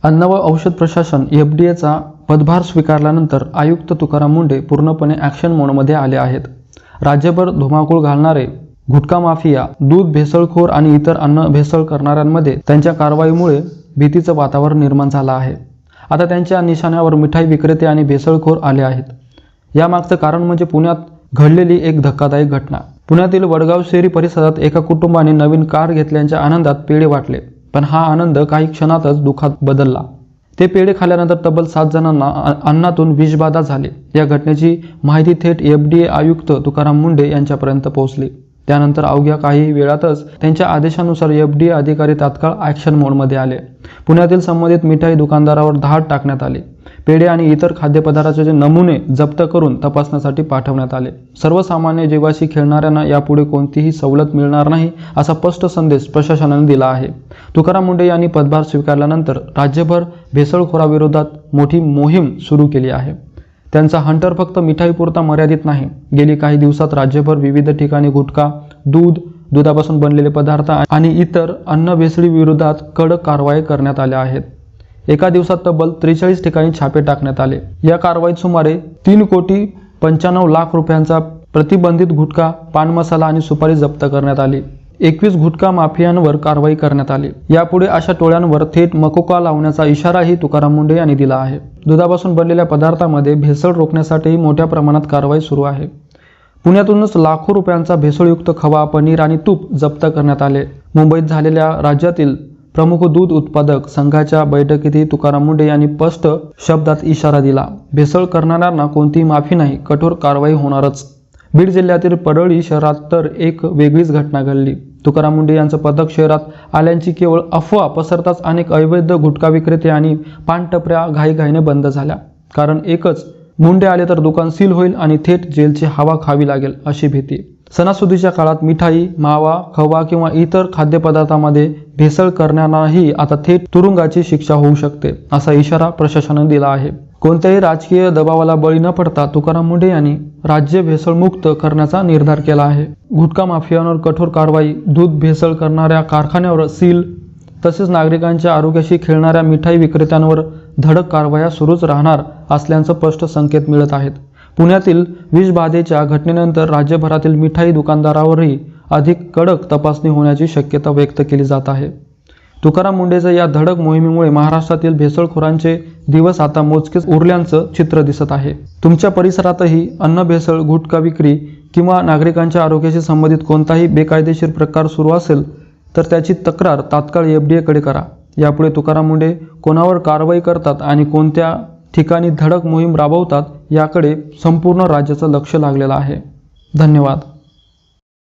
अन्न व औषध प्रशासन FDAचा पदभार स्वीकारल्यानंतर आयुक्त तुकाराम मुंढे पूर्णपणे ॲक्शन मोडमध्ये आले आहेत. राज्यभर धुमाकूळ घालणारे गुटखा माफिया, दूध भेसळखोर आणि इतर अन्न भेसळ करणाऱ्यांमध्ये त्यांच्या कारवाईमुळे भीतीचं वातावरण निर्माण झालं आहे. आता त्यांच्या निशाण्यावर मिठाई विक्रेते आणि भेसळखोर आले आहेत. यामागचं कारण म्हणजे पुण्यात घडलेली एक धक्कादायक घटना. पुण्यातील वडगाव शेरी परिसरात एका कुटुंबाने नवीन कार घेतल्याच्या आनंदात पेढे वाटले, पण हा आनंद काही क्षणातच दुःखात बदलला. ते पेढे खाल्ल्यानंतर तब्बल 7 जणांना अन्नातून विषबाधा झाली. या घटनेची माहिती थेट FDA आयुक्त तुकाराम मुंढे यांच्यापर्यंत पोहोचली. त्यानंतर अवघ्या काही वेळातच त्यांच्या आदेशानुसार FDA अधिकारी तात्काळ ॲक्शन मोडमध्ये आले. पुण्यातील संबंधित मिठाई दुकानदारावर धाड टाकण्यात आली. पेढे आणि इतर खाद्यपदार्थाचे नमुने जप्त करून तपासण्यासाठी पाठवण्यात आले. सर्वसामान्य जीवाशी खेळणाऱ्यांना यापुढे कोणतीही सवलत मिळणार नाही असा स्पष्ट संदेश प्रशासनाने दिला आहे. तुकाराम मुंढे यांनी पदभार स्वीकारल्यानंतर राज्यभर भेसळखोराविरोधात मोठी मोहीम सुरू केली आहे. त्यांचा हंटर फक्त मिठाईपुरता मर्यादित नाही. गेली काही दिवसात राज्यभर विविध ठिकाणी गुटखा, दुधापासून बनलेले पदार्थ आणि इतर अन्न भेसळीविरोधात कडक कारवाई करण्यात आल्या आहेत. एका दिवसात तब्बल 43 ठिकाणी छापे टाकण्यात आले. या कारवाईत सुमारे 3,95,00,000 रुपयांचा प्रतिबंधित गुटखा, पान मसाला आणि सुपारी जप्त करण्यात आली. 21 गुटखा माफियांवर कारवाई करण्यात आली. यापुढे अशा टोळ्यांवर थेट मकोका लावण्याचा इशाराही तुकाराम मुंढे यांनी दिला आहे. दुधापासून बनलेल्या पदार्थांमध्ये भेसळ रोखण्यासाठी मोठ्या प्रमाणात कारवाई सुरू आहे. पुण्यातूनच लाखो रुपयांचा भेसळयुक्त खवा, पनीर आणि तूप जप्त करण्यात आले. मुंबईत झालेल्या राज्यातील प्रमुख दूध उत्पादक संघाच्या बैठकीतही तुकाराम मुंढे यांनी स्पष्ट शब्दात इशारा दिला. भेसळ करणाऱ्यांना कोणतीही माफी नाही, कठोर कारवाई होणारच. बीड जिल्ह्यातील परळी शहरात तर एक वेगळीच घटना घडली. तुकाराम मुंढे यांचं पथक शहरात आल्याची केवळ अफवा पसरताच अनेक अवैध गुटखा विक्रेते आणि पानटपऱ्या घाईघाईने बंद झाल्या. कारण एकच, मुंढे आले तर दुकान सील होईल आणि थेट जेलची हवा खावी लागेल अशी भीती. सणासुदीच्या काळात मिठाई, मावा, खवा किंवा इतर खाद्यपदार्थांमध्ये भेसळ करणाऱ्यांनाही आता थेट तुरुंगाची शिक्षा होऊ शकते असा इशारा प्रशासनाने दिला आहे. कोणत्याही राजकीय दबावाला बळी न पडता तुकाराम मुंढे यांनी राज्य भेसळमुक्त करण्याचा निर्धार केला आहे. गुटखा माफियांवर कठोर कारवाई, दूध भेसळ करणाऱ्या कारखान्यावर सील, तसेच नागरिकांच्या आरोग्याशी खेळणाऱ्या मिठाई विक्रेत्यांवर धडक कारवाया सुरूच राहणार असल्याचं स्पष्ट संकेत मिळत आहेत. पुण्यातील विषबाधेच्या घटनेनंतर राज्यभरातील मिठाई दुकानदारावरही अधिक कडक तपासणी होण्याची शक्यता व्यक्त केली जात आहे. तुकाराम मुंढेच्या या धडक मोहिमेमुळे महाराष्ट्रातील भेसळखोरांचे दिवस आता मोजकेच उरल्याचं चित्र दिसत आहे. तुमच्या परिसरातही अन्न भेसळ, गुटखा विक्री किंवा नागरिकांच्या आरोग्याशी संबंधित कोणताही बेकायदेशीर प्रकार सुरू असेल तर त्याची तक्रार तात्काळ FDA कडे करा. यापुढे तुकाराम मुंढे कोणावर कारवाई करतात आणि कोणत्या ठिकाणी धडक मोहीम राबवतात याकडे संपूर्ण राज्याचं लक्ष लागलेलं आहे. धन्यवाद.